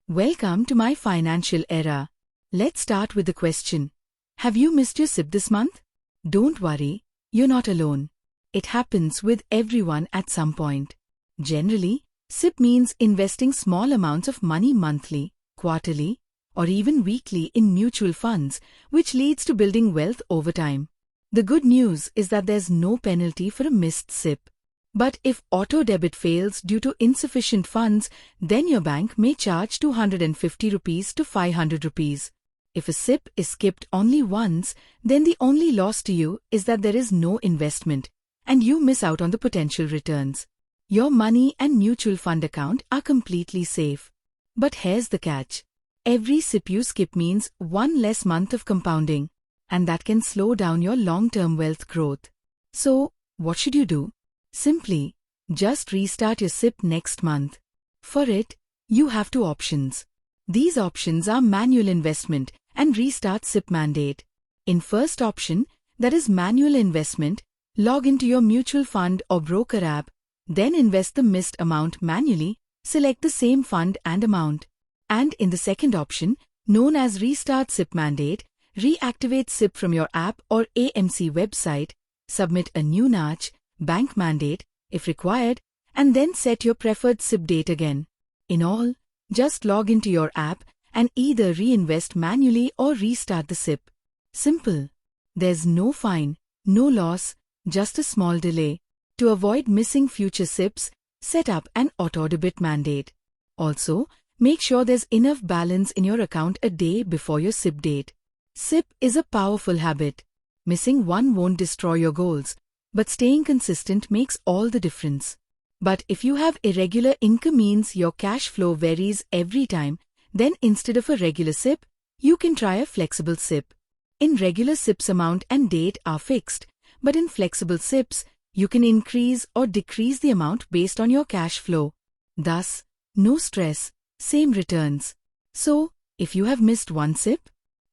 Welcome to my financial era. Let's start with the question. Have you missed your SIP this month? Don't worry, you're not alone. It happens with everyone at some point. Generally, SIP means investing small amounts of money monthly, quarterly, or even weekly in mutual funds, which leads to building wealth over time. The good news is that there's no penalty for a missed SIP. But if auto-debit fails due to insufficient funds, then your bank may charge 250 rupees to 500 rupees. If a SIP is skipped only once, then the only loss to you is that there is no investment, and you miss out on the potential returns. Your money and mutual fund account are completely safe. But here's the catch. Every SIP you skip means one less month of compounding, and that can slow down your long-term wealth growth. So, what should you do? Simply, just restart your SIP next month. For it, you have two options. These options are manual investment and restart SIP mandate. In first option, that is manual investment, log into your mutual fund or broker app, then invest the missed amount manually, select the same fund and amount. And in the second option, known as restart SIP mandate, reactivate SIP from your app or AMC website, submit a new NACH, bank mandate, if required, and then set your preferred SIP date again. In all, just log into your app and either reinvest manually or restart the SIP. Simple. There's no fine, no loss, just a small delay. To avoid missing future SIPs, set up an auto-debit mandate. Also, make sure there's enough balance in your account a day before your SIP date. SIP is a powerful habit. Missing one won't destroy your goals, but staying consistent makes all the difference. But if you have irregular income means your cash flow varies every time, then instead of a regular SIP, you can try a flexible SIP. In regular SIPs amount and date are fixed, but in flexible SIPs, you can increase or decrease the amount based on your cash flow. Thus, no stress, same returns. So, if you have missed one SIP,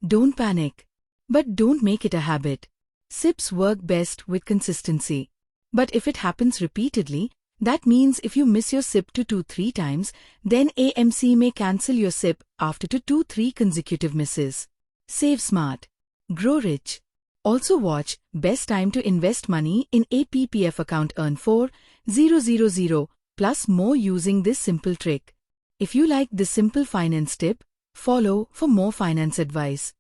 don't panic. But don't make it a habit. SIPs work best with consistency. But if it happens repeatedly, that means if you miss your SIP 2-3 times, then AMC may cancel your SIP after 2-3 consecutive misses. Save smart. Grow rich. Also watch Best Time to Invest Money in a PPF account Earn 4,000 plus more using this simple trick. If you like this simple finance tip, follow for more finance advice.